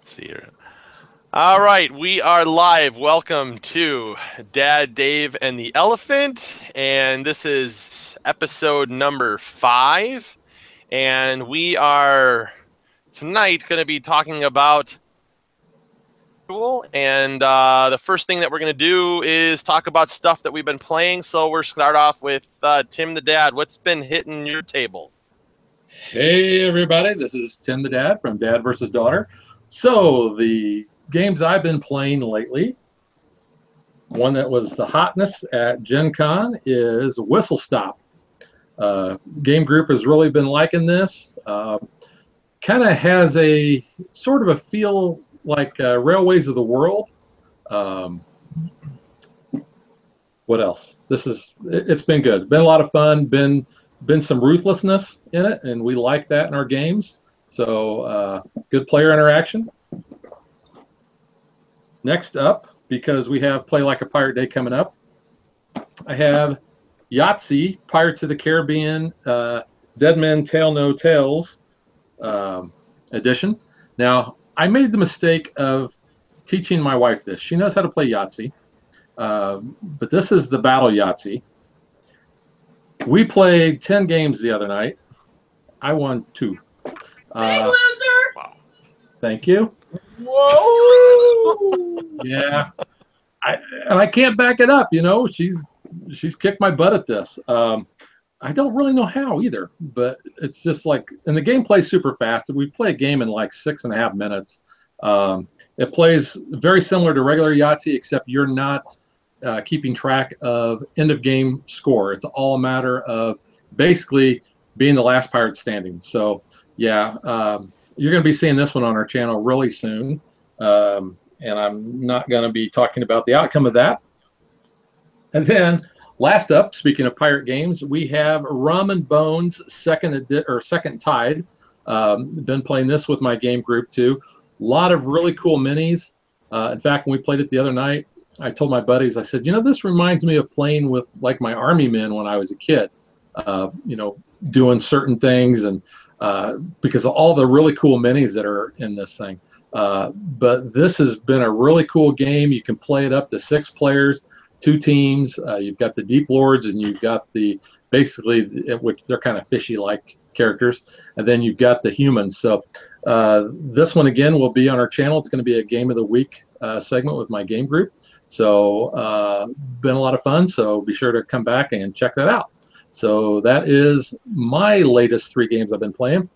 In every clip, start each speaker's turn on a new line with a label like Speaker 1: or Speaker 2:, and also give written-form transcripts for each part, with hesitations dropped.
Speaker 1: Let's see here. All right, we are live. Welcome to Dad, Dave, and the Elephant, and this is episode number 5. And we are tonight going to be talking about and the first thing that we're going to do is talk about stuff that we've been playing. So we're start off with Tim the Dad. What's been hitting your table?
Speaker 2: Hey everybody, this is Tim the Dad from Dad vs. Daughter. So the games I've been playing lately, one that was the hotness at Gen Con is Whistle Stop. Game group has really been liking this. Kind of has a sort of a feel like Railways of the World. What else? It's been good. Been a lot of fun. Been some ruthlessness in it, and we like that in our games. So good player interaction. Next up, because we have Play Like a Pirate Day coming up, I have Yahtzee, Pirates of the Caribbean, Dead Men Tell No Tales edition. Now, I made the mistake of teaching my wife this. She knows how to play Yahtzee, but this is the Battle Yahtzee. We played 10 games the other night. I won 2.
Speaker 3: Big loser!
Speaker 1: Wow.
Speaker 2: Thank you.
Speaker 3: Whoa!
Speaker 2: Yeah, I can't back it up. You know, she's kicked my butt at this. I don't really know how either, but it's just like, and the game plays super fast. We play a game in like 6.5 minutes. It plays very similar to regular Yahtzee, except you're not keeping track of end of game score. It's all a matter of basically being the last pirate standing. So yeah, you're going to be seeing this one on our channel really soon. And I'm not going to be talking about the outcome of that. And then last up, speaking of pirate games, we have Rum and Bones Second Tide. Been playing this with my game group too. A lot of really cool minis. In fact, when we played it the other night, I told my buddies, I said, you know, this reminds me of playing with like my army men when I was a kid, you know, doing certain things, and because of all the really cool minis that are in this thing. But this has been a really cool game. You can play it up to 6 players, 2 teams. You've got the Deep Lords, and you've got the basically, which they're kind of fishy-like characters, and then you've got the humans. So this one again will be on our channel. It's going to be a Game of the Week segment with my game group. So been a lot of fun. So be sure to come back and check that out. So that is my latest 3 games I've been playing.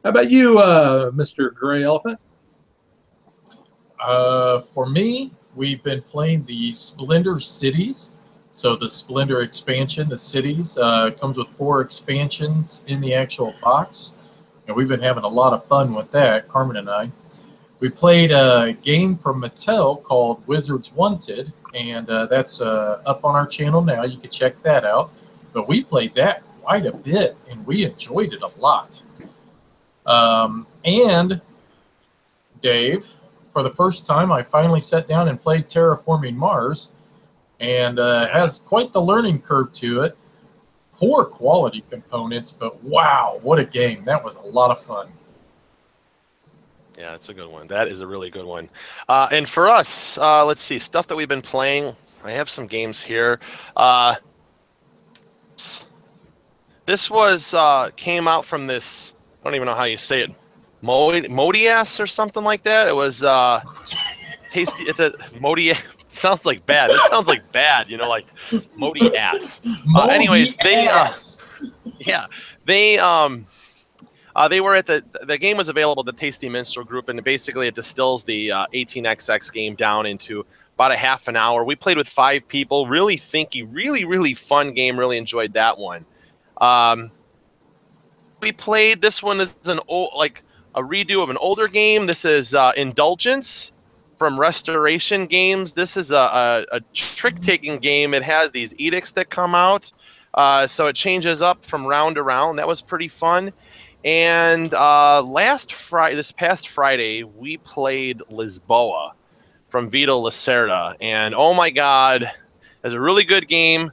Speaker 2: How about you, Mr. Gray Elephant?
Speaker 3: For me, we've been playing the Splendor Cities. So the Splendor expansion, the cities, comes with 4 expansions in the actual box. And we've been having a lot of fun with that, Carmen and I. We played a game from Mattel called Wizards Wanted, and that's up on our channel now. You can check that out. But we played that quite a bit, and we enjoyed it a lot. And Dave, for the first time, I finally sat down and played Terraforming Mars, and has quite the learning curve to it. Poor quality components, but wow, what a game. That was a lot of fun.
Speaker 1: Yeah, it's a good one. That is a really good one. And for us, let's see, stuff that we've been playing. I have some games here. This was came out from this, I don't even know how you say it, Modias or something like that. It was tasty. It's a Modias. It sounds like bad. It sounds like bad, you know, like Modias. Anyways, they were at the game was available at the Tasty Minstrel Group, and basically it distills the 18xx game down into about a half an hour. We played with 5 people. Really thinky, really fun game. Really enjoyed that one. We played this one is an old, like a redo of an older game. This is Indulgence from Restoration Games. This is a trick-taking game. It has these edicts that come out, so it changes up from round to round. That was pretty fun. And this past Friday, we played Lisboa from Vito Lacerda, and oh my God, it's a really good game.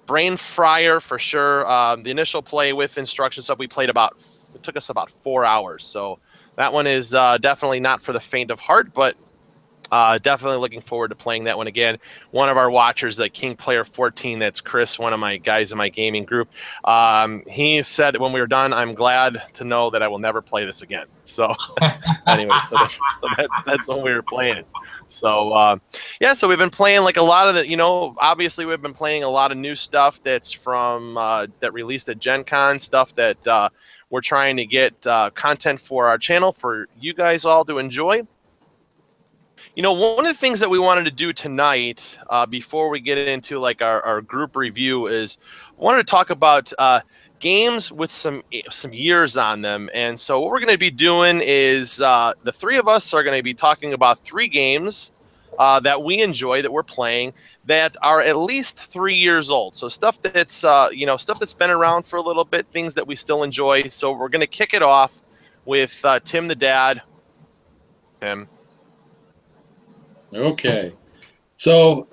Speaker 1: Brain fryer for sure. The initial play with instruction stuff, we played about It took us about 4 hours. So that one is definitely not for the faint of heart, but definitely looking forward to playing that one again. One of our watchers, King Player 14, that's Chris, one of my guys in my gaming group. He said that when we were done, I'm glad to know that I will never play this again. So anyway, so that's when we were playing. So yeah, so we've been playing like a lot of the, obviously we've been playing a lot of new stuff that's from that released at Gen Con, stuff that we're trying to get content for our channel for you guys all to enjoy. One of the things that we wanted to do tonight, before we get into like our group review, is I wanted to talk about games with some years on them. And so what we're going to be doing is the three of us are going to be talking about 3 games that we enjoy, that we're playing, that are at least 3 years old. So stuff that's stuff that's been around for a little bit, things that we still enjoy. So we're going to kick it off with Tim the Dad. Tim.
Speaker 2: Okay, so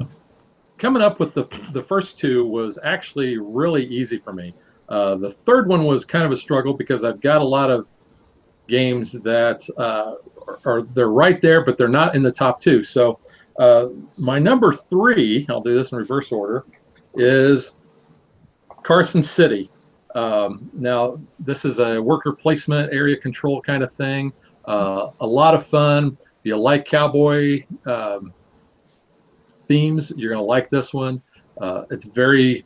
Speaker 2: coming up with the first 2 was actually really easy for me. The third one was kind of a struggle because I've got a lot of games that they're right there, but they're not in the top 2. So my number 3, I'll do this in reverse order, is Carson City. Now this is a worker placement, area control kind of thing. A lot of fun. If you like cowboy themes, you're going to like this one. It's very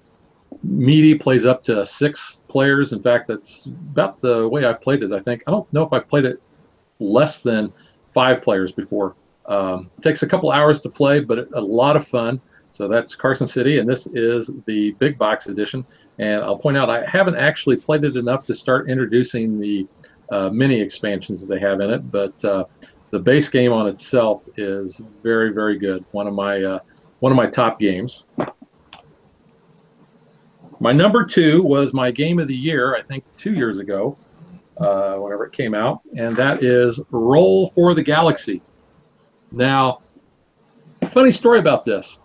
Speaker 2: meaty, plays up to 6 players. In fact, that's about the way I played it, I think. I don't know if I played it less than 5 players before. It takes a couple hours to play, but a lot of fun. So that's Carson City, and this is the big box edition. And I'll point out, I haven't actually played it enough to start introducing the mini expansions that they have in it, but the base game on itself is very, very good. One of my top games. My number 2 was my game of the year, I think 2 years ago, whenever it came out, and that is Roll for the Galaxy. Now, funny story about this.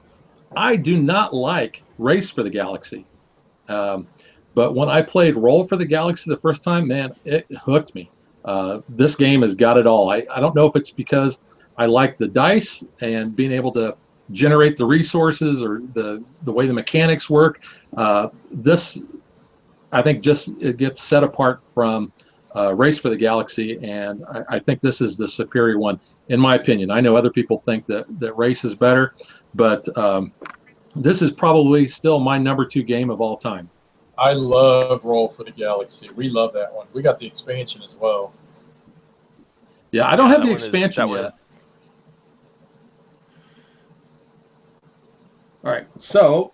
Speaker 2: I do not like Race for the Galaxy, but when I played Roll for the Galaxy the first time, man, it hooked me. This game has got it all. I don't know if it's because I like the dice and being able to generate the resources or the way the mechanics work. This, I think, it gets set apart from Race for the Galaxy, and I think this is the superior one, in my opinion. I know other people think that Race is better, but this is probably still my number 2 game of all time.
Speaker 3: I love Roll for the Galaxy. We love that one. We got the expansion as well.
Speaker 2: Yeah, I don't have the expansion yet. All right, so,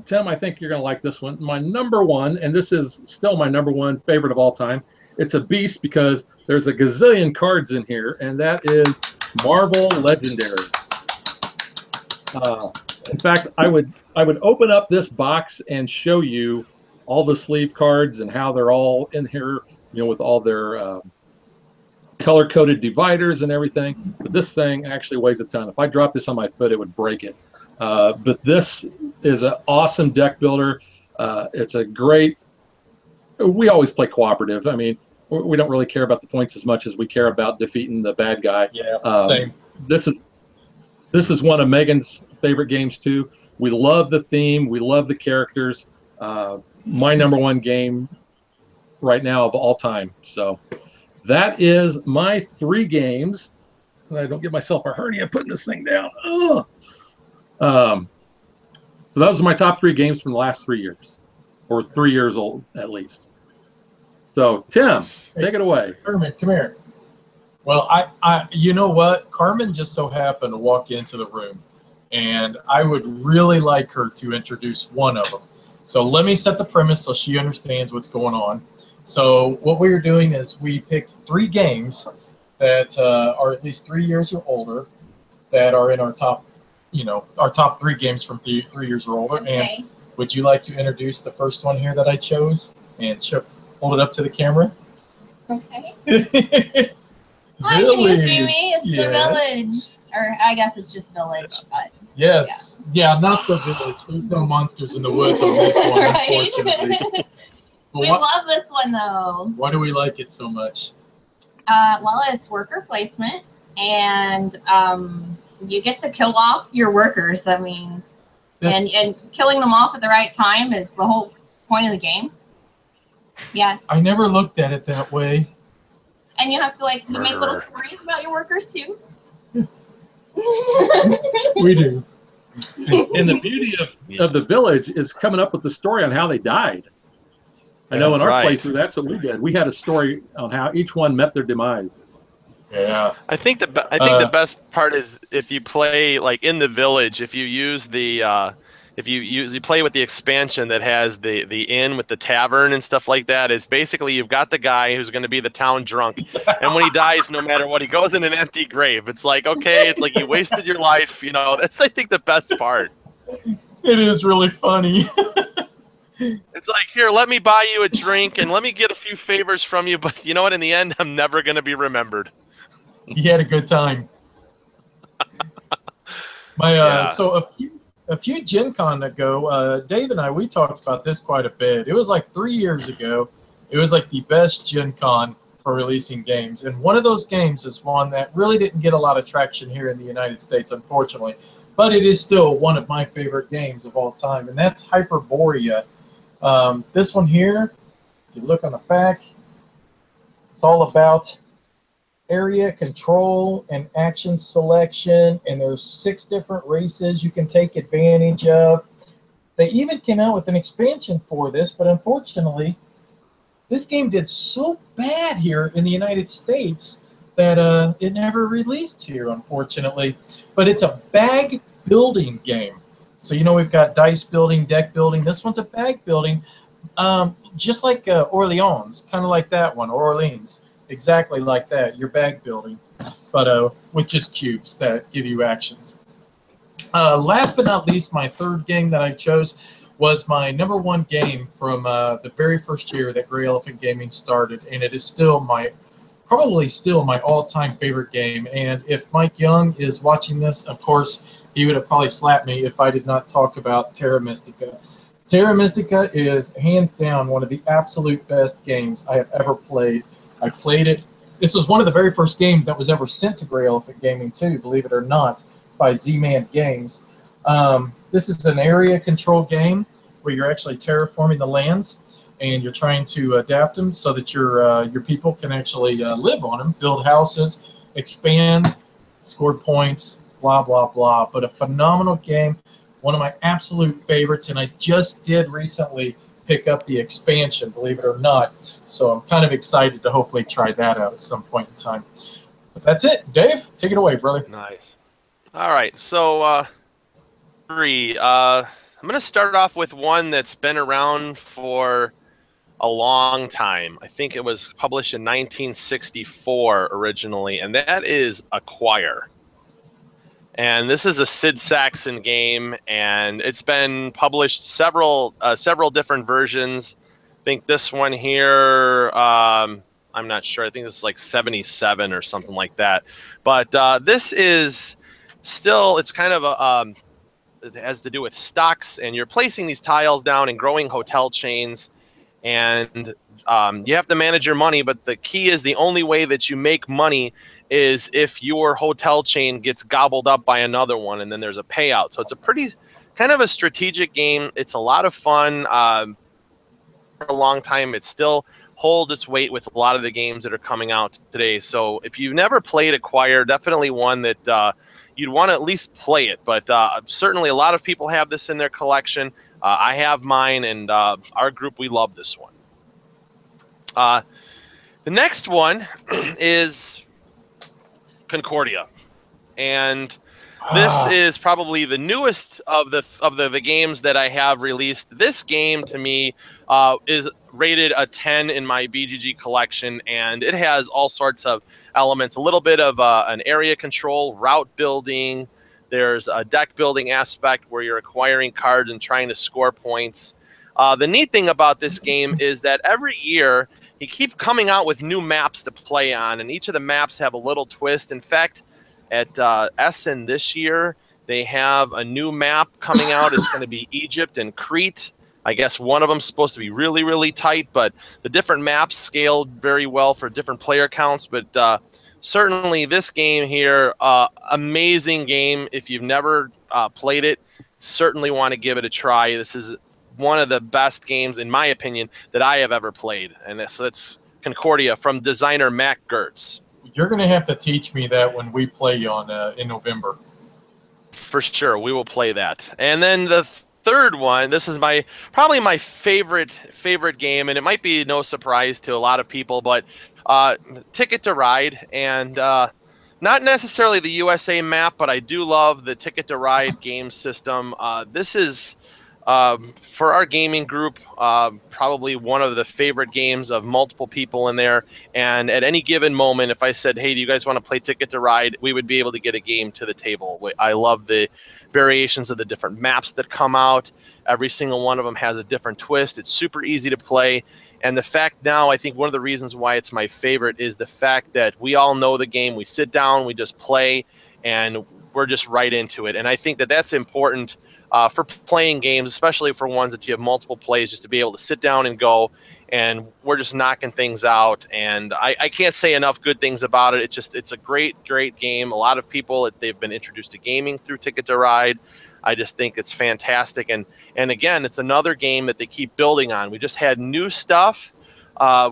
Speaker 2: Tim, I think you're going to like this one. My number 1, and this is still my number 1 favorite of all time. It's a beast because there's a gazillion cards in here, and that is Marvel Legendary. In fact, I would open up this box and show you all the sleeve cards and how they're all in here, with all their color-coded dividers and everything. But this thing actually weighs a ton. If I dropped this on my foot, it would break it. But this is an awesome deck builder. It's a great. We always play cooperative. I mean, we don't really care about the points as much as we care about defeating the bad guy.
Speaker 3: Yeah, same.
Speaker 2: This is one of Megan's favorite games too. We love the theme. We love the characters. My number 1 game right now of all time. So that is my 3 games. And I don't give myself a hernia putting this thing down. Ugh. So those are my top 3 games from the last 3 years, or 3 years old at least. So Tim, take it away.
Speaker 3: Carmen, come here. Well, I you know what? Carmen just so happened to walk into the room, and I would really like her to introduce one of them. So let me set the premise so she understands what's going on. So what we were doing is we picked 3 games that are at least 3 years or older that are in our top, our top 3 games from 3 years or older.
Speaker 4: Okay.
Speaker 3: And would you like to introduce the first one here that I chose and hold it up to the camera?
Speaker 4: Okay. Hi, can you see me? It's
Speaker 3: Yes.
Speaker 4: the Village. Or I guess it's just Village, but
Speaker 3: Yes. Yeah, not the Village. There's no monsters in the woods on this one,
Speaker 4: Right.
Speaker 3: unfortunately.
Speaker 4: We love this one though.
Speaker 3: Why do we like it so much?
Speaker 4: Well, it's worker placement, and you get to kill off your workers. I mean, and killing them off at the right time is the whole point of the game. Yes.
Speaker 3: I never looked at it that way.
Speaker 4: And you have to you make little stories about your workers too.
Speaker 3: We do.
Speaker 2: And the beauty of the village is coming up with the story on how they died. I know in our playthrough, that's what we did. We had a story on how each one met their demise.
Speaker 3: Yeah.
Speaker 1: I think the best part is if you play in the village, if you use the if you play with the expansion that has the inn with the tavern and stuff like that, is basically you've got the guy who's going to be the town drunk, and when he dies, no matter what, he goes in an empty grave. It's like, okay, it's like you wasted your life. That's I think the best part.
Speaker 3: It is really funny.
Speaker 1: It's like, here, let me buy you a drink and let me get a few favors from you, but you know what? In the end, I'm never going to be remembered.
Speaker 3: He had a good time. So a few Gen Con ago, Dave and I, we talked about this quite a bit. It was like 3 years ago. It was like the best Gen Con for releasing games. And one of those games is one that really didn't get a lot of traction here in the United States, unfortunately. But it is still one of my favorite games of all time, and that's Hyperborea. This one here, if you look on the back, it's all about area control and action selection, and there's 6 different races you can take advantage of. They even came out with an expansion for this, but unfortunately, this game did so bad here in the United States that it never released here, unfortunately. But it's a bag building game. So, we've got dice building, deck building. This one's a bag building, just like Orleans, kind of like that one, Orleans. Exactly like that, your bag building, but with just cubes that give you actions. Last but not least, my third game that I chose was my #1 game from the very first year that Gray Elephant Gaming started, and it is probably still my all-time favorite game. And if Mike Young is watching this, of course, he would have probably slapped me if I did not talk about Terra Mystica. Terra Mystica is hands down one of the absolute best games I have ever played. I played it. This was one of the very first games that was ever sent to Gray Elephant Gaming too, believe it or not, by Z-Man Games. This is an area control game where you're actually terraforming the lands, and you're trying to adapt them so that your people can actually live on them, build houses, expand, score points, blah, blah, blah. But a phenomenal game, one of my absolute favorites, and I just did recently pick up the expansion, believe it or not. So I'm kind of excited to hopefully try that out at some point in time. But that's it. Dave, take it away, brother.
Speaker 1: Nice. All right. So, 3. I'm going to start off with one that's been around for a long time. I think it was published in 1964 originally, and that is Acquire. And this is a Sid Saxon game, and it's been published several different versions. I think this one here, I'm not sure. I think this is like 77 or something like that. But this is still, it's kind of it has to do with stocks, and you're placing these tiles down and growing hotel chains. And you have to manage your money, but the key is the only way that you make money is if your hotel chain gets gobbled up by another one, and then there's a payout. So it's a pretty kind of a strategic game. It's a lot of fun. For a long time, it still holds its weight with a lot of the games that are coming out today. So if you've never played Acquire, definitely one that you'd want to at least play it. But certainly a lot of people have this in their collection. I have mine, and our group, we love this one. The next one is Concordia, and this is probably the newest of the games that I have released. This game to me is rated a 10 in my BGG collection, and it has all sorts of elements. A little bit of an area control, route building. There's a deck building aspect where you're acquiring cards and trying to score points. The neat thing about this game is that every year he keeps coming out with new maps to play on, and each of the maps have a little twist. In fact, at Essen this year, they have a new map coming out. It's going to be Egypt and Crete. I guess one of them's supposed to be really, really tight, but the different maps scaled very well for different player counts. But certainly this game here, amazing game. If you've never played it, certainly want to give it a try. This is one of the best games, in my opinion, that I have ever played. And it's Concordia from designer Mac Gertz.
Speaker 3: You're going to have to teach me that when we play on in November.
Speaker 1: For sure, we will play that. And then the third one, this is probably my favorite game, and it might be no surprise to a lot of people, but Ticket to Ride, and not necessarily the USA map, but I do love the Ticket to Ride game system. This is, for our gaming group, probably one of the favorite games of multiple people in there. And at any given moment, if I said, hey, do you guys want to play Ticket to Ride, we would be able to get a game to the table. I love the variations of the different maps that come out. Every single one of them has a different twist. It's super easy to play. And the fact now, I think one of the reasons why it's my favorite is the fact that we all know the game. We sit down, we just play, and we're just right into it. And I think that that's important for playing games, especially for ones that you have multiple plays, just to be able to sit down and go, and we're just knocking things out. And I can't say enough good things about it. It's a great game. A lot of people, they've been introduced to gaming through Ticket to Ride. I just think it's fantastic. And again, it's another game that they keep building on. We just had new stuff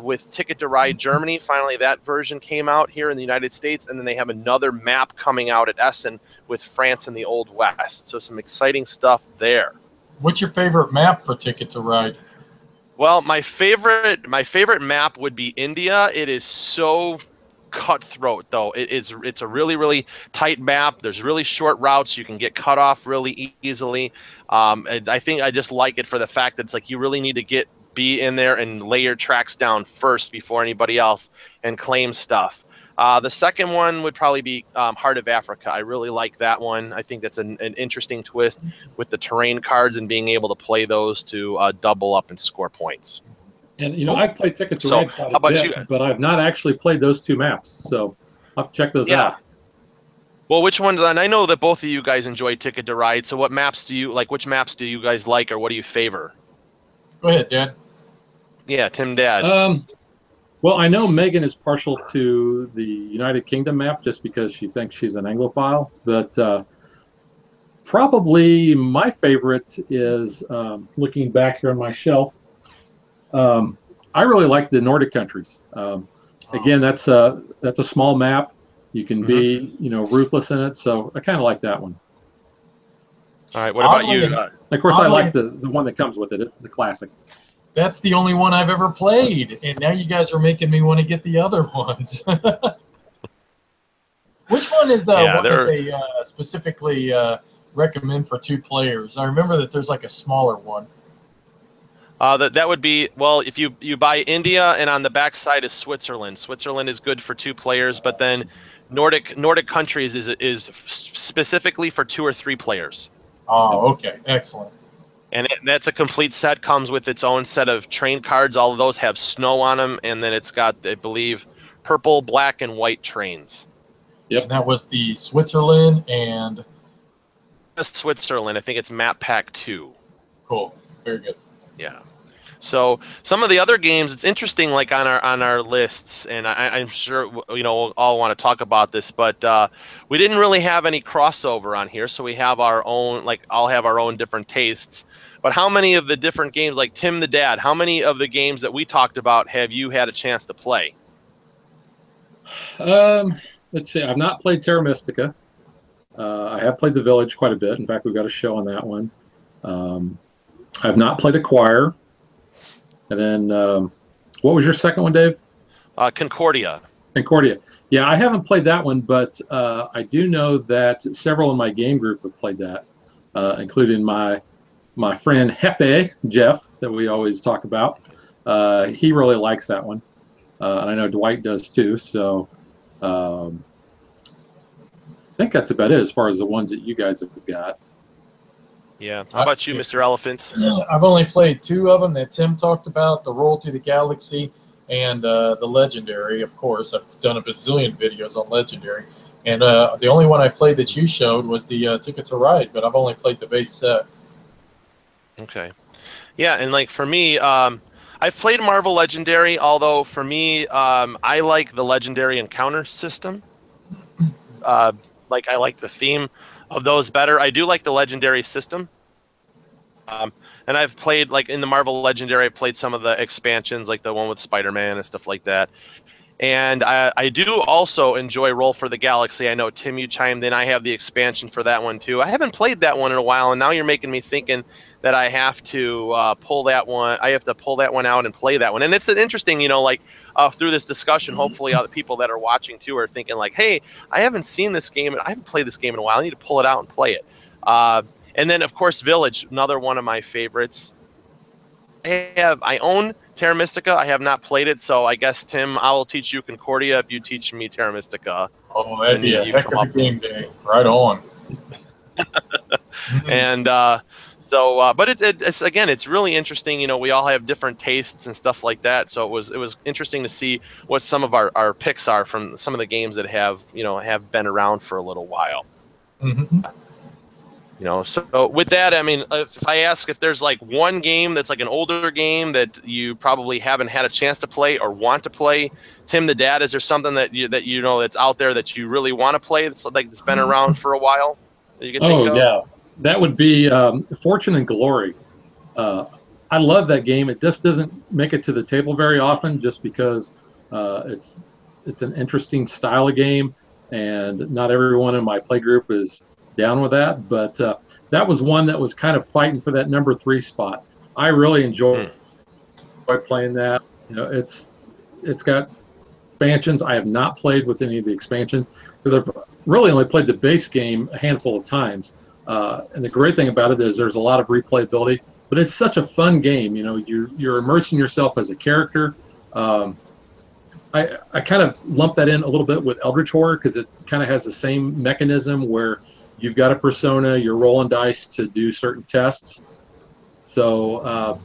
Speaker 1: with Ticket to Ride Germany. Finally, that version came out here in the United States, and then they have another map coming out at Essen with France and the Old West. So some exciting stuff there.
Speaker 3: What's your favorite map for Ticket to Ride?
Speaker 1: Well, my favorite map would be India. It is so cutthroat, though. It's a really, really tight map. There's really short routes. You can get cut off really easily. And I think I just like it for the fact that it's like you really need to be in there and lay your tracks down first before anybody else and claim stuff. The second one would probably be Heart of Africa. I really like that one. I think that's an interesting twist with the terrain cards and being able to play those to double up and score points.
Speaker 2: And, you know, I've played Ticket to Ride quite a bit, but I've not actually played those two maps. So I'll have to check those out.
Speaker 1: Well, which one? And I know that both of you guys enjoy Ticket to Ride. So what maps do you like? Which maps do you guys like, or what do you favor?
Speaker 3: Go ahead, Dad.
Speaker 1: Yeah, Tim, Dad.
Speaker 2: Well, I know Megan is partial to the United Kingdom map just because she thinks she's an Anglophile. But probably my favorite is, looking back here on my shelf, I really like the Nordic countries. Again, that's a small map. You can be, you know, ruthless in it. So I kind of like that one.
Speaker 1: All right. What about you?
Speaker 2: Of course, I like the one that comes with it. It's the classic.
Speaker 3: That's the only one I've ever played, and now you guys are making me want to get the other ones. Which one is the one that they specifically recommend for 2 players? I remember that there's like a smaller one.
Speaker 1: That would be, well, if you buy India, and on the back side is Switzerland. Switzerland is good for 2 players, but then Nordic countries is specifically for 2 or 3 players.
Speaker 3: Oh, okay, excellent.
Speaker 1: And that's a complete set, comes with its own set of train cards. All of those have snow on them, and then it's got, I believe, purple, black, and white trains.
Speaker 3: Yep. And that was the Switzerland and...
Speaker 1: Switzerland. I think it's Map Pack 2.
Speaker 3: Cool. Very good.
Speaker 1: Yeah. So some of the other games, it's interesting, like on our lists, and I'm sure you know we'll all want to talk about this, but we didn't really have any crossover on here, so we have our own, like all have our own different tastes. But how many of the different games, like Tim the Dad, how many of the games that we talked about have you had a chance to play?
Speaker 2: Let's see. I've not played Terra Mystica. I have played The Village quite a bit. In fact, we've got a show on that one. I've not played Acquire. And then, what was your second one, Dave?
Speaker 1: Concordia.
Speaker 2: Concordia. Yeah, I haven't played that one, but I do know that several in my game group have played that, including my friend Hefe, Jeff, that we always talk about. He really likes that one. And I know Dwight does too. So I think that's about it as far as the ones that you guys have got.
Speaker 1: Yeah. How about you, Mr. Elephant?
Speaker 3: I've only played 2 of them that Tim talked about, the Roll Through the Galaxy and the Legendary, of course. I've done a bazillion videos on Legendary. And the only one I played that you showed was the Ticket to Ride, but I've only played the base set.
Speaker 1: Okay. Yeah, and like for me, I've played Marvel Legendary, although for me, I like the Legendary Encounter system. Like I like the theme of those better. I do like the Legendary system. And I've played like in the Marvel Legendary, I've played some of the expansions, like the one with Spider-Man and stuff like that. And I do also enjoy Roll for the Galaxy. I know, Tim, you chimed in. I have the expansion for that one, too. I haven't played that one in a while, and now you're making me thinking that I have to pull that one. I have to pull that one out and play that one. And it's an interesting, like through this discussion, hopefully other people that are watching, too, are thinking like, hey, I haven't seen this game. I haven't played this game in a while. I need to pull it out and play it. And then, of course, Village, another one of my favorites. I own Terra Mystica. I have not played it, so I guess, Tim, I will teach you Concordia if you teach me Terra Mystica.
Speaker 3: Oh, that'd be a heck of a game day. Right on.
Speaker 1: And but it's again, it's really interesting. We all have different tastes and stuff like that. So it was interesting to see what some of our picks are from some of the games that have been around for a little while.
Speaker 3: Mm-hmm.
Speaker 1: So with that, I mean, if I ask if there's like one game that's like an older game that you probably haven't had a chance to play or want to play, Tim the Dad, is there something that that's out there that you really want to play that's been around for a while that you can think of?
Speaker 2: Yeah, that would be Fortune and Glory. I love that game. It just doesn't make it to the table very often, just because it's an interesting style of game, and not everyone in my play group is down with that, but that was one that was kind of fighting for that number 3 spot. I really enjoy playing that. It's got expansions. I have not played with any of the expansions because I've really only played the base game a handful of times. And the great thing about it is there's a lot of replayability, but it's such a fun game. You're immersing yourself as a character. I kind of lump that in a little bit with Eldritch Horror because it kind of has the same mechanism where you've got a persona, you're rolling dice to do certain tests. So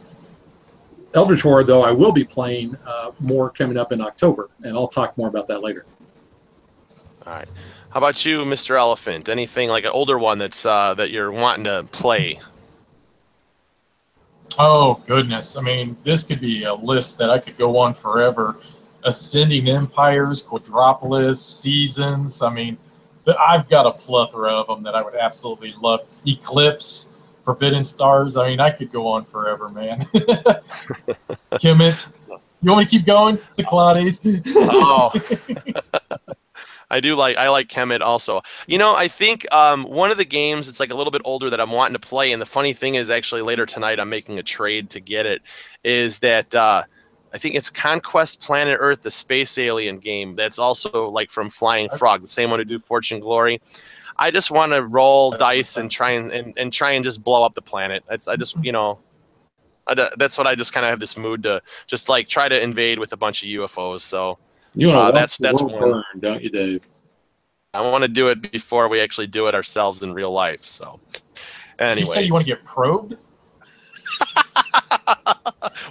Speaker 2: Eldritch Horror, though, I will be playing more coming up in October, and I'll talk more about that later.
Speaker 1: All right. How about you, Mr. Elephant? Anything like an older one that's that you're wanting to play?
Speaker 3: Oh, goodness. I mean, this could be a list that I could go on forever. Ascending Empires, Quadropolis, Seasons. I mean, I've got a plethora of them that I would absolutely love. Eclipse, Forbidden Stars. I mean, I could go on forever, man. Kemet. You want me to keep going? Cyclades.
Speaker 1: Oh. I like Kemet also. I think one of the games that's like a little bit older that I'm wanting to play, and the funny thing is actually later tonight I'm making a trade to get it, is that I think it's Conquest Planet Earth, the space alien game. That's also like from Flying Frog, the same one who do Fortune Glory. I just want to roll dice and try and just blow up the planet. That's what I just kind of have this mood to just like try to invade with a bunch of UFOs. So
Speaker 2: you want to
Speaker 1: that's one.
Speaker 2: Burn, don't you, Dave?
Speaker 1: I want to do it before we actually do it ourselves in real life. So, anyway,
Speaker 3: did you say you want to get probed?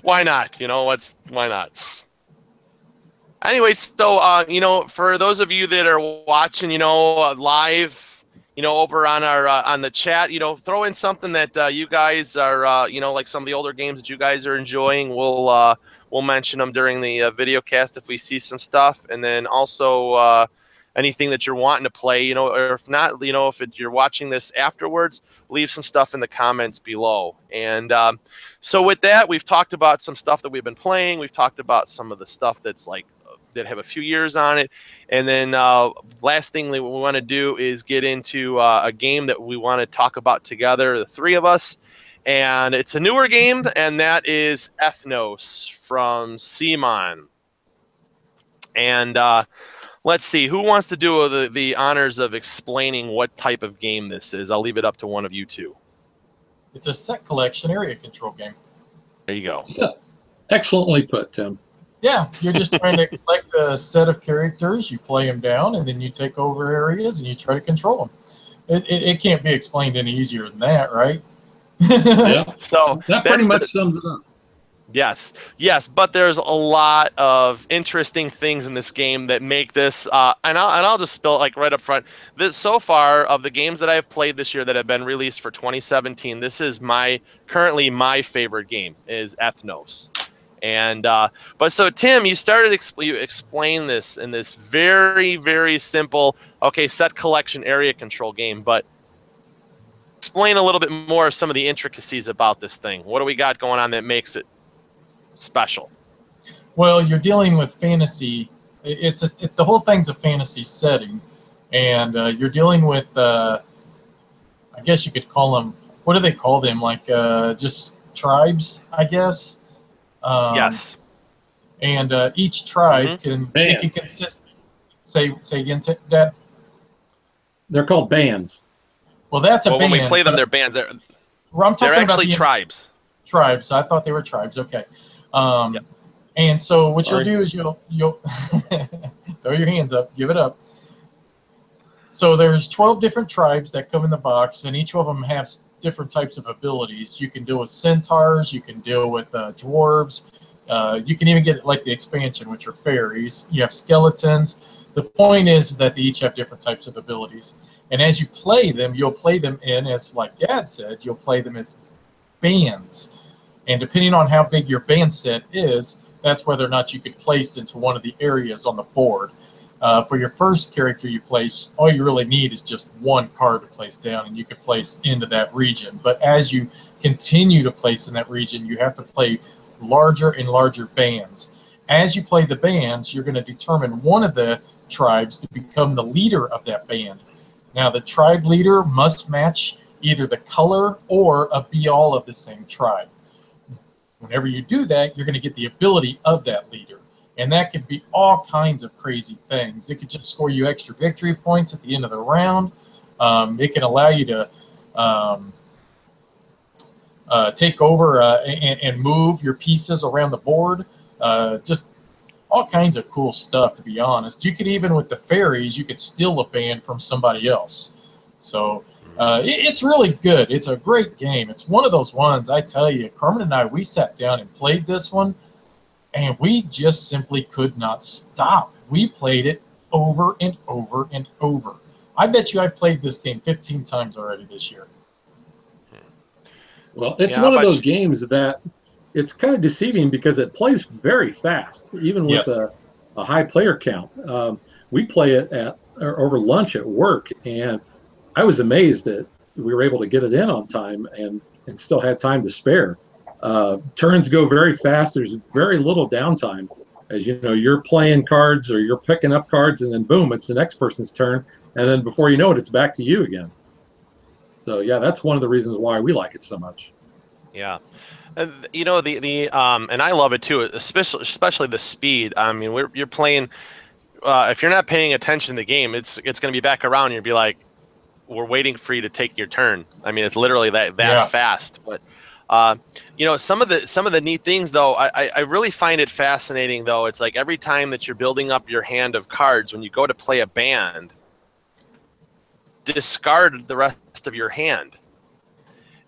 Speaker 1: Why not? Why not? Anyways, so for those of you that are watching, live, over on our on the chat, throw in something that you guys are, like some of the older games that you guys are enjoying. We'll mention them during the video cast if we see some stuff, and then also anything that you're wanting to play, or if not, if you're watching this afterwards, leave some stuff in the comments below. And so with that, we've talked about some stuff that we've been playing. We've talked about some of the stuff that's like that have a few years on it. And then last thing that we want to do is get into a game that we want to talk about together, the three of us. And it's a newer game, and that is Ethnos from CMON. And let's see, who wants to do the honors of explaining what type of game this is? I'll leave it up to one of you two.
Speaker 3: It's a set collection area control game.
Speaker 1: There you go.
Speaker 2: Yeah. Excellently put, Tim.
Speaker 3: Yeah, you're just trying to collect a set of characters, you play them down, and then you take over areas and you try to control them. It can't be explained any easier than that, right?
Speaker 2: Yeah.
Speaker 1: So
Speaker 2: that pretty much sums it up.
Speaker 1: Yes, yes, but there's a lot of interesting things in this game that make this, and I'll just spill it like right up front. This so far of the games that I've played this year that have been released for 2017, this is currently my favorite game is Ethnos. And but so Tim, you started you explain this in this very, very simple set collection area control game, but explain a little bit more of some of the intricacies about this thing. What do we got going on that makes it special?
Speaker 3: Well, you're dealing with fantasy. The whole thing's a fantasy setting, and you're dealing with I guess you could call them, what do they call them, like just tribes, I guess.
Speaker 1: Yes.
Speaker 3: And each tribe can consist. Say again, Dad.
Speaker 2: They're called bands.
Speaker 3: Well, that's a band.
Speaker 1: When we play them, they're bands. They're actually tribes.
Speaker 3: Tribes. I thought they were tribes. Okay. Yep. And so what you'll do is you'll throw your hands up, give it up. So there's 12 different tribes that come in the box, and each of them has different types of abilities. You can deal with centaurs, you can deal with dwarves, you can even get like the expansion, which are fairies. You have skeletons. The point is that they each have different types of abilities. And as you play them, you'll play them in, as like Dad said, you'll play them as bands. And depending on how big your band set is, that's whether or not you could place into one of the areas on the board. For your first character you place, all you really need is just one card to place down, and you can place into that region. But as you continue to place in that region, you have to play larger and larger bands. As you play the bands, you're going to determine one of the tribes to become the leader of that band. Now, the tribe leader must match either the color or be all of the same tribe. Whenever you do that, you're going to get the ability of that leader. And that could be all kinds of crazy things. It could just score you extra victory points at the end of the round. It can allow you to take over and move your pieces around the board. Just all kinds of cool stuff, to be honest. You could even, with the fairies, you could steal a band from somebody else. So it's really good. It's a great game. It's one of those ones, I tell you, Carmen and I, we sat down and played this one, and we just simply could not stop. We played it over and over and over. I bet you I've played this game 15 times already this year.
Speaker 2: Well, it's one of those games that it's kind of deceiving because it plays very fast, even with a high player count. We play it over lunch at work, and I was amazed that we were able to get it in on time and still had time to spare. Turns go very fast. There's very little downtime. As you know, you're playing cards or you're picking up cards, and then boom, it's the next person's turn, and then before you know it, it's back to you again. So yeah, that's one of the reasons why we like it so much.
Speaker 1: Yeah, you know and I love it too, especially the speed. I mean, you're playing. If you're not paying attention to the game, it's going to be back around. And you'll be like, we're waiting for you to take your turn. I mean, it's literally that fast. But you know, some of the neat things though, I really find it fascinating though. It's like every time that you're building up your hand of cards, when you go to play a band, discard the rest of your hand.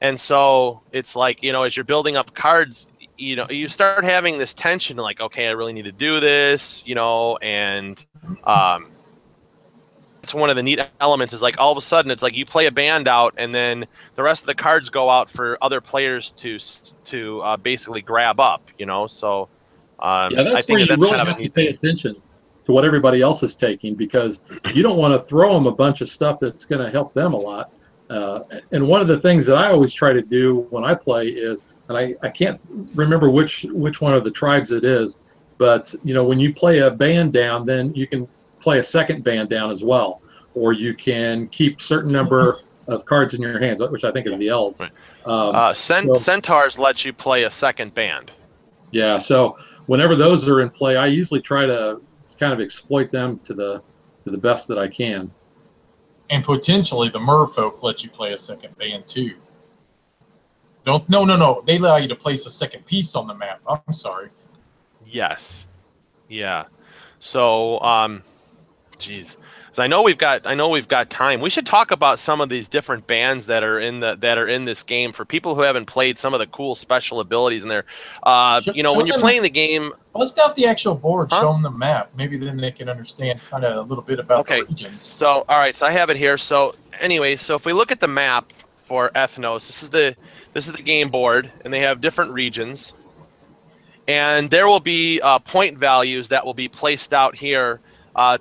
Speaker 1: And so it's like, you know, as you're building up cards, you know, you start having this tension like, okay, I really need to do this, you know, and it's one of the neat elements is like all of a sudden it's like you play a band out and then the rest of the cards go out for other players to basically grab up, you know. So
Speaker 2: that's
Speaker 1: I think that's
Speaker 2: really
Speaker 1: kind of a neat thing.
Speaker 2: Pay attention to what everybody else is taking, because you don't want to throw them a bunch of stuff that's going to help them a lot. And one of the things that I always try to do when I play is, and I can't remember which one of the tribes it is, but you know, when you play a band down, then you can play a second band down as well, or you can keep certain number of cards in your hands, which I think is the elves.
Speaker 1: Right. Centaurs let you play a second band.
Speaker 2: Yeah, so whenever those are in play, I usually try to kind of exploit them to the best that I can.
Speaker 3: And potentially the merfolk let you play a second band too. No. They allow you to place a second piece on the map. I'm sorry.
Speaker 1: Yes. Yeah. So Jeez. So I know we've got time. We should talk about some of these different bands that are in this game for people who haven't played some of the cool special abilities in there. You know, when you're playing the game,
Speaker 3: bust out the actual board,
Speaker 1: huh?
Speaker 3: show them the map. Maybe then they can understand kind of a little bit about the regions.
Speaker 1: So, all right, so I have it here. So, anyway, so if we look at the map for Ethnos, this is the game board, and they have different regions, and there will be point values that will be placed out here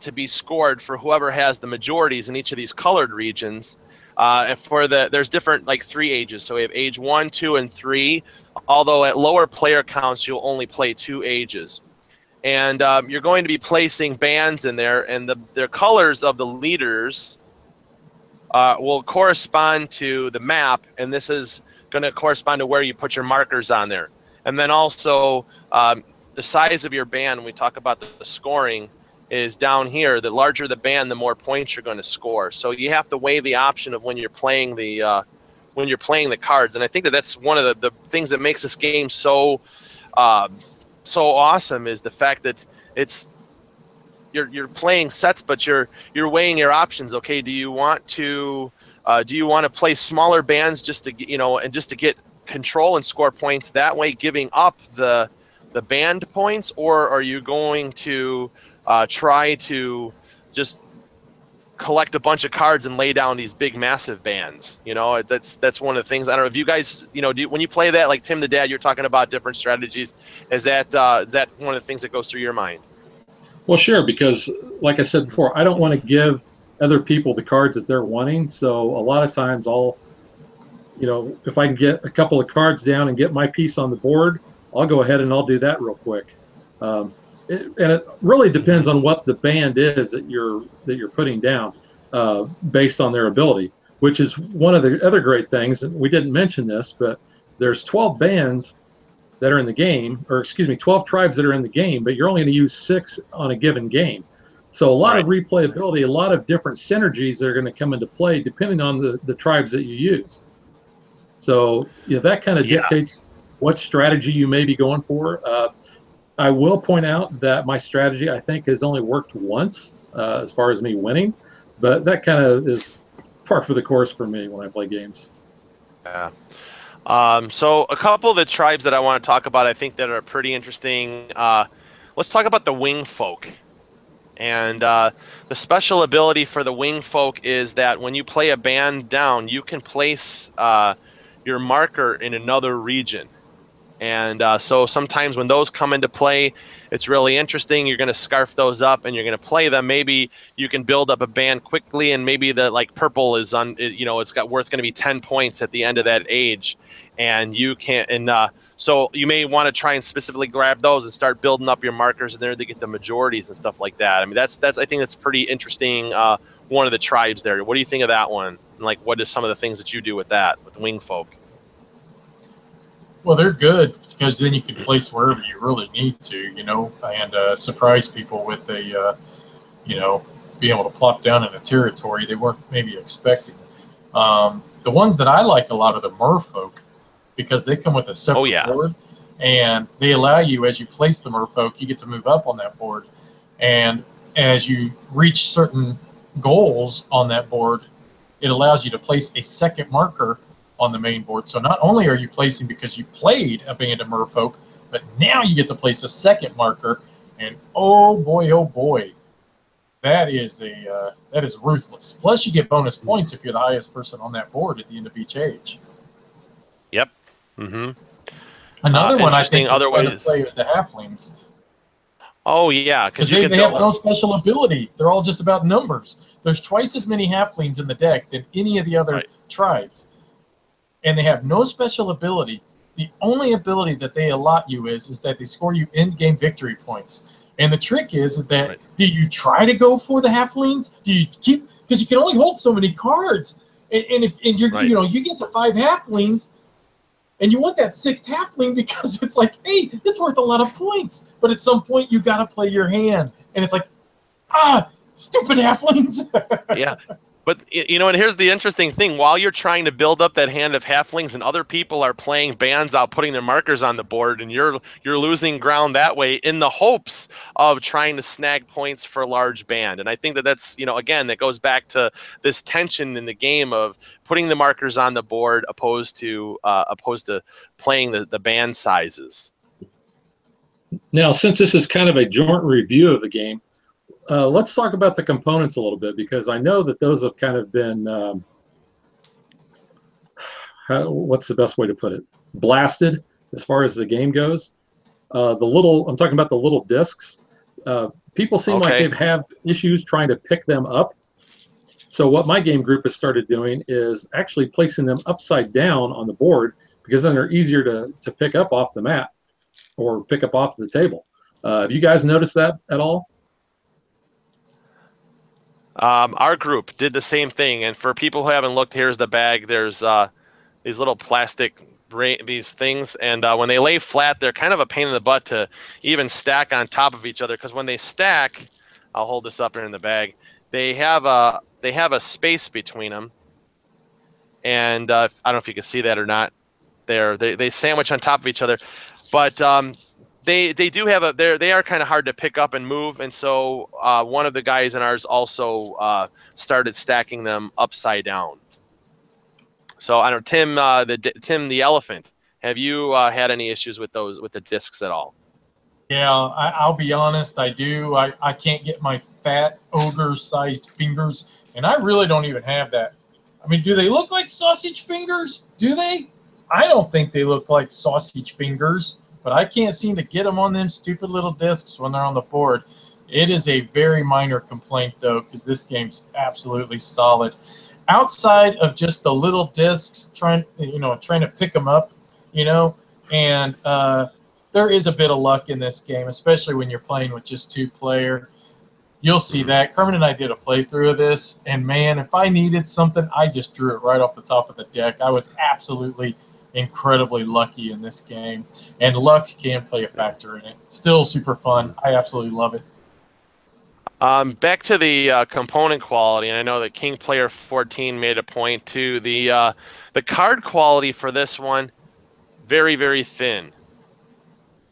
Speaker 1: to be scored for whoever has the majorities in each of these colored regions. And there's different, like, 3 ages. So we have age 1, 2, and 3. Although at lower player counts, you'll only play 2 ages. And you're going to be placing bands in there, and their colors of the leaders will correspond to the map, and this is going to correspond to where you put your markers on there. And then also the size of your band, when we talk about the scoring, is down here. The larger the band, the more points you're going to score. So you have to weigh the option of when you're playing the cards. And I think that's one of the things that makes this game so awesome, is the fact that you're playing sets, but you're weighing your options. Okay, do you want to play smaller bands just to get, and just to get control and score points that way, giving up the band points, or are you going to try to just collect a bunch of cards and lay down these big massive bands? That's one of the things. I don't know if you guys, when you play that, like Tim the Dad, you're talking about different strategies. Is that one of the things that goes through your mind?
Speaker 2: Well, sure, because like I said before, I don't want to give other people the cards that they're wanting. So a lot of times I'll, if I can get a couple of cards down and get my piece on the board, I'll go ahead and I'll do that real quick. And it really depends on what the band is that you're putting down, based on their ability, which is one of the other great things. And we didn't mention this, but there's 12 bands that are in the game, or excuse me, 12 tribes that are in the game, but you're only going to use 6 on a given game. So a lot of replayability, a lot of different synergies that are going to come into play depending on the tribes that you use. So that kind of dictates what strategy you may be going for. I will point out that my strategy, I think, has only worked once as far as me winning, but that kind of is par for the course for me when I play games.
Speaker 1: Yeah. So a couple of the tribes that I want to talk about, I think, that are pretty interesting. Let's talk about the wing folk. And the special ability for the wing folk is that when you play a band down, you can place your marker in another region. And so sometimes when those come into play, it's really interesting. You're going to scarf those up and you're going to play them. Maybe you can build up a band quickly, and maybe the purple is on, it's got worth going to be 10 points at the end of that age. And you can't, so you may want to try and specifically grab those and start building up your markers in there to get the majorities and stuff like that. I mean, that's I think that's pretty interesting. One of the tribes there. What do you think of that one? And what are some of the things that you do with that, with wing folk?
Speaker 3: Well, they're good because then you can place wherever you really need to, and surprise people with a, being able to plop down in a territory they weren't maybe expecting. The ones that I like a lot are the merfolk, because they come with a separate board, and they allow you, as you place the merfolk, you get to move up on that board, and as you reach certain goals on that board, it allows you to place a second marker on the main board. So not only are you placing because you played a band of merfolk, but now you get to place a second marker, and oh boy, that is ruthless. Plus you get bonus points if you're the highest person on that board at the end of each age.
Speaker 1: Yep. Mm-hmm.
Speaker 3: Another one I think is fun to play is the halflings.
Speaker 1: Oh yeah, because
Speaker 3: they have no special ability. They're all just about numbers. There's twice as many halflings in the deck than any of the other tribes. And they have no special ability. The only ability that they allot you is that they score you end-game victory points. And the trick is that do you try to go for the halflings? Do you keep, because you can only hold so many cards, and you're you get to 5 halflings, and you want that 6th halfling because it's like, hey, it's worth a lot of points. But at some point you got to play your hand, and it's like, stupid halflings.
Speaker 1: Yeah. But you know, and here's the interesting thing: while you're trying to build up that hand of halflings, and other people are playing bands out, putting their markers on the board, and you're losing ground that way in the hopes of trying to snag points for a large band. And I think that that's, you know, again, that goes back to this tension in the game of putting the markers on the board opposed to playing the band sizes.
Speaker 2: Now, since this is kind of a joint review of the game, let's talk about the components a little bit, because I know that those have kind of been, what's the best way to put it? Blasted as far as the game goes. I'm talking about the little discs. People seem like they've had issues trying to pick them up. So what my game group has started doing is actually placing them upside down on the board, because then they're easier to pick up off the mat or pick up off the table. Have you guys noticed that at all?
Speaker 1: Our group did the same thing, and for people who haven't looked, here's the bag. There's these little plastic these things, and when they lay flat, they're kind of a pain in the butt to even stack on top of each other, because when they stack, I'll hold this up here in the bag, they have a space between them, and I don't know if you can see that or not. They sandwich on top of each other, but they do have they are kind of hard to pick up and move, and so one of the guys in ours also started stacking them upside down. So I don't, Tim the elephant, have you had any issues with the discs at all?
Speaker 3: Yeah, I'll be honest, I do. I can't get my fat ogre-sized fingers, and I really don't even have that. I mean, do they look like sausage fingers? Do they? I don't think they look like sausage fingers, but I can't seem to get them on them stupid little discs when they're on the board. It is a very minor complaint, though, because this game's absolutely solid. Outside of just the little discs, trying to pick them up, and there is a bit of luck in this game, especially when you're playing with just 2-player. You'll see that. Kermit and I did a playthrough of this, and man, if I needed something, I just drew it right off the top of the deck. I was absolutely incredibly lucky in this game, and luck can play a factor in it. Still super fun. I absolutely love it.
Speaker 1: Back to the component quality, and I know that King Player 14 made a point too. The card quality for this one, very, very thin.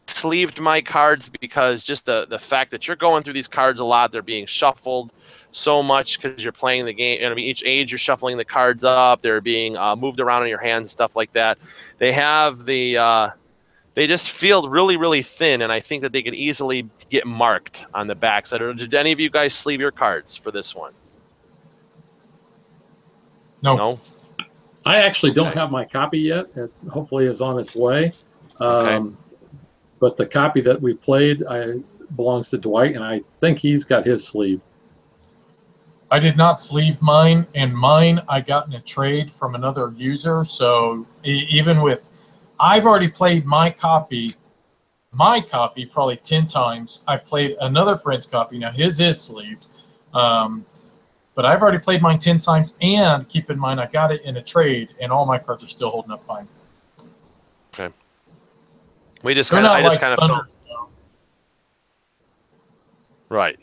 Speaker 1: Sleeved my cards because just the fact that you're going through these cards a lot, they're being shuffled so much because you're playing the game. I mean, each age you're shuffling the cards up, they're being moved around in your hands and stuff like that. They have they just feel really, really thin, and I think that they could easily get marked on the back. So did any of you guys sleeve your cards for this one? No?
Speaker 2: I actually don't have my copy yet. It hopefully is on its way. But the copy that we played belongs to Dwight, and I think he's got his sleeve.
Speaker 3: I did not sleeve mine, and mine I got in a trade from another user. So even with, I've already played my copy probably 10 times. I've played another friend's copy. Now his is sleeved. But I've already played mine 10 times, and keep in mind I got it in a trade, and all my cards are still holding up fine.
Speaker 1: Okay. I just kind of felt right,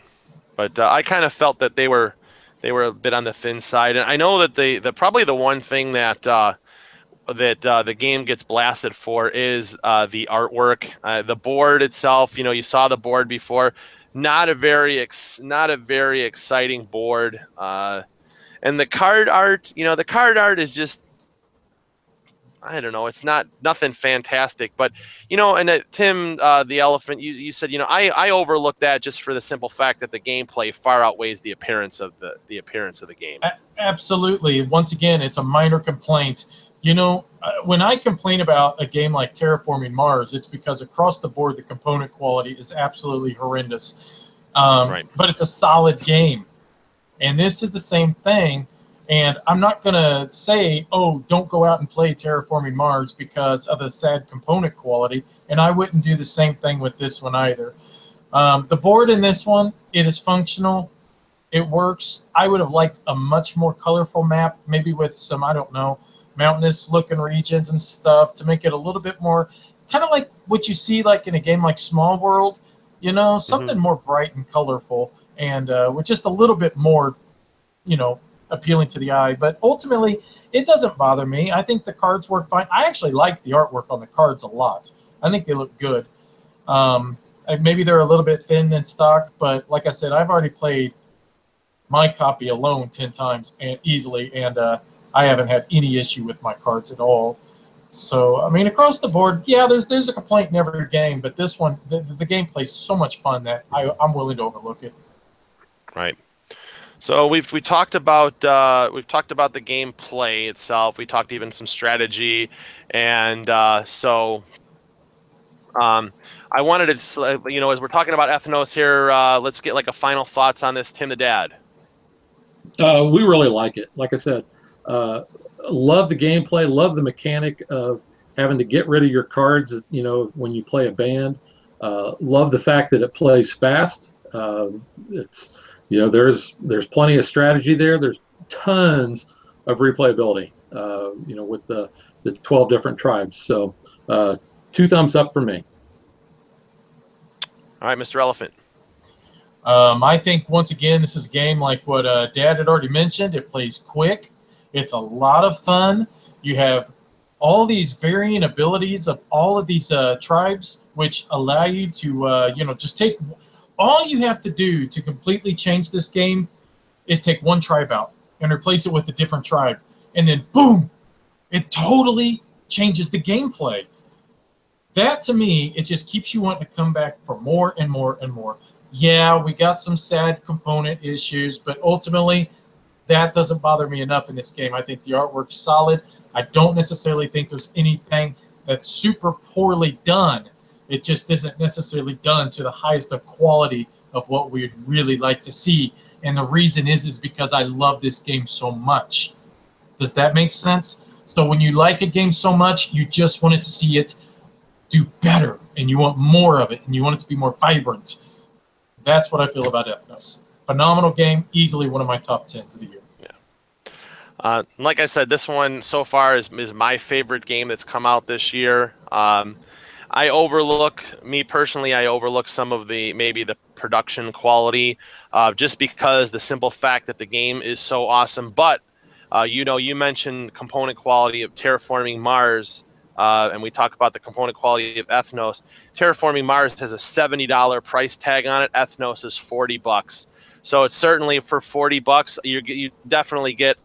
Speaker 1: but I kind of felt that they were a bit on the thin side, and I know that probably the one thing that the game gets blasted for is the artwork, the board itself. You saw the board before, not a very exciting board, and the card art. The card art is just, I don't know. It's nothing fantastic, but and Tim, the elephant, you said, I overlooked that just for the simple fact that the gameplay far outweighs the appearance of the game.
Speaker 3: Absolutely. Once again, it's a minor complaint. When I complain about a game like Terraforming Mars, it's because across the board the component quality is absolutely horrendous.
Speaker 1: Right.
Speaker 3: But it's a solid game, and this is the same thing. And I'm not going to say, oh, don't go out and play Terraforming Mars because of the sad component quality. And I wouldn't do the same thing with this one either. The board in this one, it is functional. It works. I would have liked a much more colorful map, maybe with some, I don't know, mountainous looking regions and stuff to make it a little bit more kind of like what you see like in a game like Small World, something more bright and colorful, and with just a little bit more, appealing to the eye. But ultimately, it doesn't bother me. I think the cards work fine. I actually like the artwork on the cards a lot. I think they look good. Maybe they're a little bit thin in stock, but like I said, I've already played my copy alone 10 times and easily, and I haven't had any issue with my cards at all. So, I mean, across the board, yeah, there's a complaint in every game, but this one, the gameplay is so much fun that I'm willing to overlook it.
Speaker 1: Right. So we talked about the gameplay itself. We talked even some strategy, and I wanted to, you know, as we're talking about Ethnos here, let's get like a final thoughts on this, Tim the Dad.
Speaker 2: We really like it. Like I said, love the gameplay, love the mechanic of having to get rid of your cards, you know, when you play a band. Love the fact that it plays fast. It's, you know, there's plenty of strategy there. There's tons of replayability, you know, with the 12 different tribes. So 2 thumbs up for me.
Speaker 1: All right, Mr. Elephant.
Speaker 3: I think, once again, this is a game like what Dad had already mentioned. It plays quick. It's a lot of fun. You have all these varying abilities of all of these tribes, which allow you to, you know, just take – all you have to do to completely change this game is take one tribe out and replace it with a different tribe. And then, boom, it totally changes the gameplay. That, to me, it just keeps you wanting to come back for more and more and more. Yeah, we got some sad component issues, but ultimately, that doesn't bother me enough in this game. I think the artwork's solid. I don't necessarily think there's anything that's super poorly done. It just isn't necessarily done to the highest of quality of what we'd really like to see. And the reason is because I love this game so much. Does that make sense? So when you like a game so much, you just want to see it do better, and you want more of it, and you want it to be more vibrant. That's what I feel about Ethnos. Phenomenal game, easily one of my top 10s of the year.
Speaker 1: Yeah. Like I said, this one so far is my favorite game that's come out this year. I overlook some of maybe the production quality, just because the simple fact that the game is so awesome. But you know, you mentioned component quality of Terraforming Mars. And we talk about the component quality of Ethnos. Terraforming Mars has a $70 price tag on it. Ethnos is $40. So it's certainly, for $40, you definitely get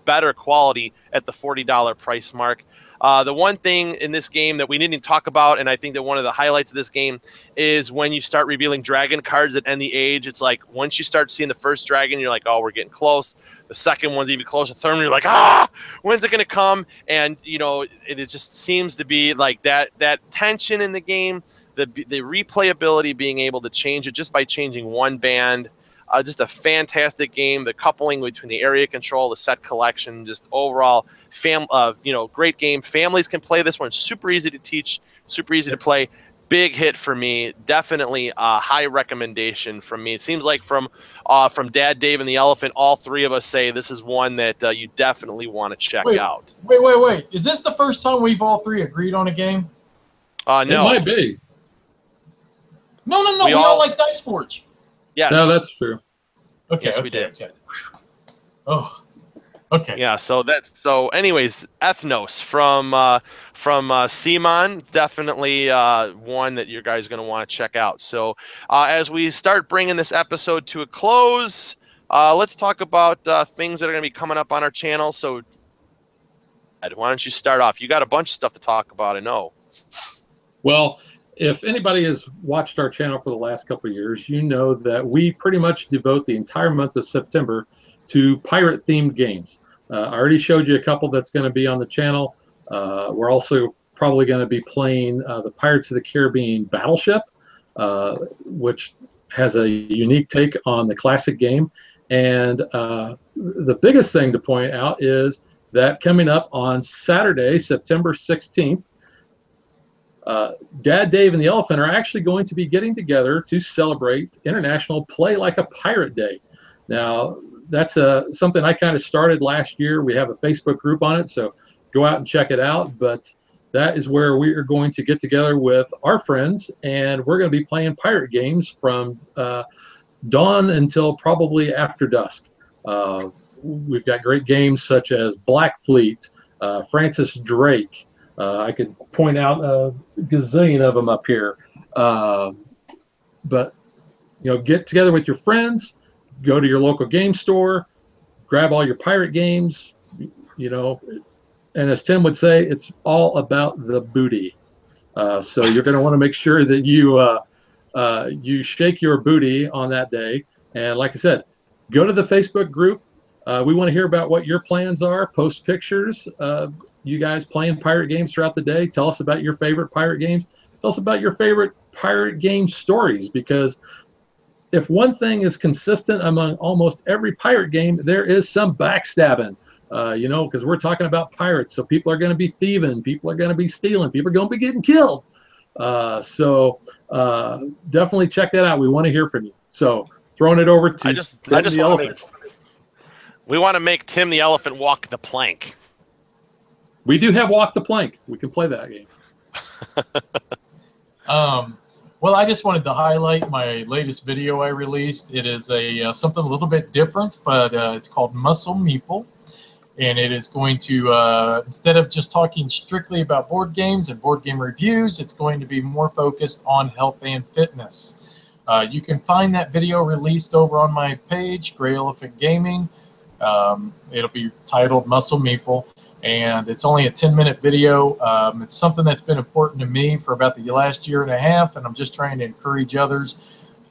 Speaker 1: better quality at the $40 price mark. The one thing in this game that we didn't even talk about, and I think that one of the highlights of this game, is when you start revealing dragon cards that end the age. It's like once you start seeing the first dragon, you're like, oh, we're getting close. The second one's even closer. The third one, you're like, when's it going to come? And, you know, it just seems to be like that tension in the game, the replayability, being able to change it just by changing one band. Just a fantastic game. The coupling between the area control, the set collection, just overall, you know, great game. Families can play this one. Super easy to teach, super easy to play. Big hit for me. Definitely a high recommendation from me. It seems like from Dad, Dave, and the Elephant, all three of us say this is one that you definitely want to check out.
Speaker 3: Wait. Is this the first time we've all three agreed on a game?
Speaker 1: No.
Speaker 2: It might be.
Speaker 3: No. We all like Dice Forge.
Speaker 1: Yes.
Speaker 2: No, that's true.
Speaker 3: Okay.
Speaker 1: Yes, we did.
Speaker 3: Okay. Oh. Okay.
Speaker 1: Yeah. So anyways, Ethnos from CMON, definitely one that you guys are going to want to check out. So as we start bringing this episode to a close, let's talk about things that are going to be coming up on our channel. So why don't you start off? You got a bunch of stuff to talk about, I know.
Speaker 2: Well, if anybody has watched our channel for the last couple of years, you know that we pretty much devote the entire month of September to pirate-themed games. I already showed you a couple that's going to be on the channel. We're also probably going to be playing the Pirates of the Caribbean Battleship, which has a unique take on the classic game. And the biggest thing to point out is that coming up on Saturday, September 16th, Dad, Dave, and the Elephant are actually going to be getting together to celebrate International Play Like a Pirate Day. Now, that's something I kind of started last year. We have a Facebook group on it, so go out and check it out. But that is where we are going to get together with our friends, and we're going to be playing pirate games from dawn until probably after dusk. we've got great games such as Black Fleet, Francis Drake. I could point out a gazillion of them up here. But get together with your friends, go to your local game store, grab all your pirate games, and as Tim would say, it's all about the booty. So you're going to want to make sure that you shake your booty on that day. And like I said, go to the Facebook group. We want to hear about what your plans are. Post pictures of you guys playing pirate games throughout the day. Tell us about your favorite pirate games. Tell us about your favorite pirate game stories, because if one thing is consistent among almost every pirate game, there is some backstabbing. Because we're talking about pirates, so people are going to be thieving, people are going to be stealing, people are going to be getting killed. So definitely check that out. We want to hear from you. So throwing it over to
Speaker 1: we want to make Tim the Elephant walk the plank.
Speaker 2: We do have Walk the Plank. We can play that game.
Speaker 3: Well, I just wanted to highlight my latest video I released. It is something a little bit different, but it's called Muscle Meeple. And it is going to, instead of just talking strictly about board games and board game reviews, it's going to be more focused on health and fitness. You can find that video released over on my page, Gray Elephant Gaming. It'll be titled Muscle Meeple, and it's only a 10-minute video. It's something that's been important to me for about the last year and a half, and I'm just trying to encourage others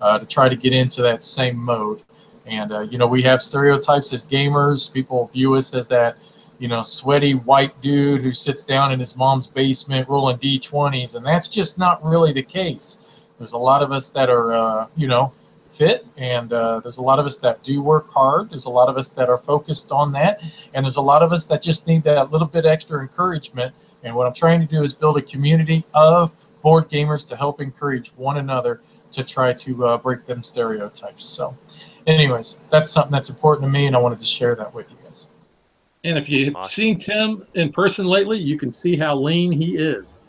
Speaker 3: to try to get into that same mode. And, we have stereotypes as gamers. People view us as that, sweaty white dude who sits down in his mom's basement rolling D20s. And that's just not really the case. There's a lot of us that are, fit. And there's a lot of us that do work hard. There's a lot of us that are focused on that. And there's a lot of us that just need that little bit extra encouragement. And what I'm trying to do is build a community of board gamers to help encourage one another to try to break them stereotypes. So anyways, that's something that's important to me, and I wanted to share that with you guys.
Speaker 2: And if you've seen Tim in person lately, you can see how lean he is.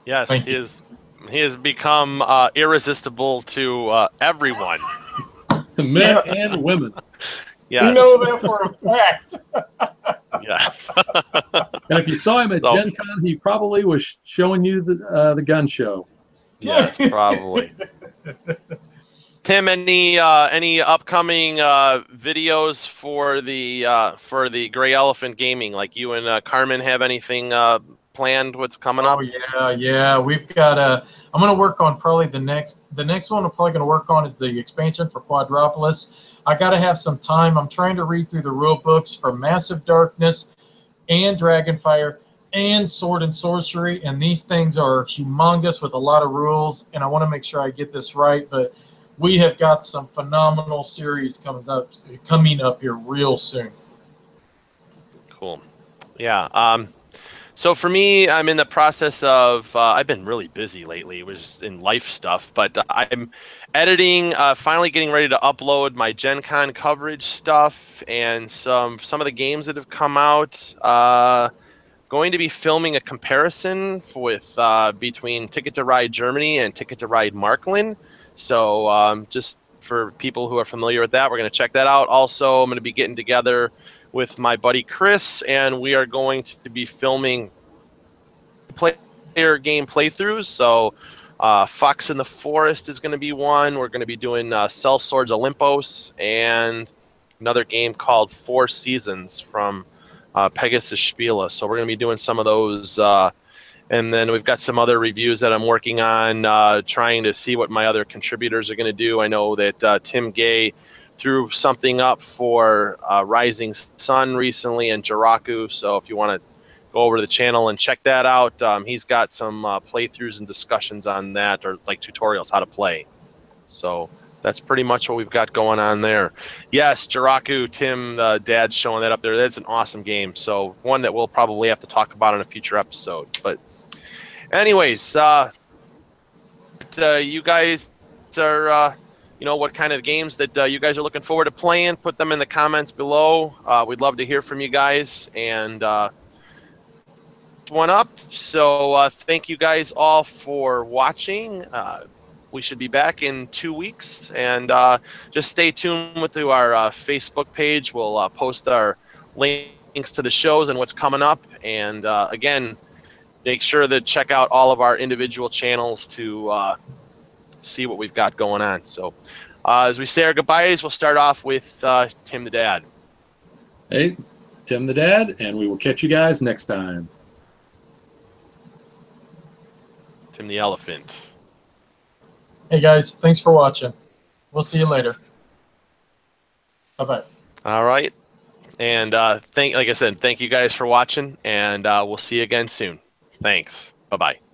Speaker 1: Yes, he has become irresistible to everyone.
Speaker 2: Men and women.
Speaker 1: Yes.
Speaker 3: You know that for a fact.
Speaker 1: Yes.
Speaker 2: And if you saw him at Gen Con, he probably was showing you the gun show.
Speaker 1: Yes, probably. Tim, any upcoming videos for the Gray Elephant Gaming? Like you and Carmen have anything planned? What's coming up?
Speaker 3: Oh yeah. We've got I'm gonna work on probably the next one. I'm probably gonna work on is the expansion for Quadropolis. I gotta have some time. I'm trying to read through the rule books for Massive Darkness and Dragonfire and Sword and Sorcery, and these things are humongous with a lot of rules, and I want to make sure I get this right. But we have got some phenomenal series coming up here real soon.
Speaker 1: Cool. Yeah. So for me, I'm in the process of, I've been really busy lately, was in life stuff, but I'm editing, finally getting ready to upload my Gen Con coverage stuff and some of the games that have come out. Going to be filming a comparison with between Ticket to Ride Germany and Ticket to Ride Markland. So just for people who are familiar with that, we're going to check that out. Also, I'm going to be getting together with my buddy Chris, and we are going to be filming player game playthroughs. So Fox in the Forest is going to be one. We're going to be doing Cell Swords Olympos and another game called Four Seasons from Pegasus Spiele. So we're going to be doing some of those. And then we've got some other reviews that I'm working on, trying to see what my other contributors are going to do. I know that Tim Gay threw something up for Rising Sun recently and Jiraku. So if you want to go over to the channel and check that out, he's got some playthroughs and discussions on that, or like tutorials how to play. So that's pretty much what we've got going on there. Yes, Jiraku, Tim, Dad's showing that up there. That's an awesome game. So one that we'll probably have to talk about in a future episode. But anyways, you guys are, what kind of games that you guys are looking forward to playing, put them in the comments below. We'd love to hear from you guys. And one up. So thank you guys all for watching. we should be back in 2 weeks, and just stay tuned with our Facebook page. We'll post our links to the shows and what's coming up. And again, make sure to check out all of our individual channels to see what we've got going on. So as we say our goodbyes, we'll start off with Tim the Dad.
Speaker 2: Hey, Tim the Dad, and we will catch you guys next time.
Speaker 1: Tim the Elephant.
Speaker 3: Hey guys, thanks for watching. We'll see you later. Bye-bye.
Speaker 1: All right. And like I said, thank you guys for watching, and we'll see you again soon. Thanks. Bye-bye.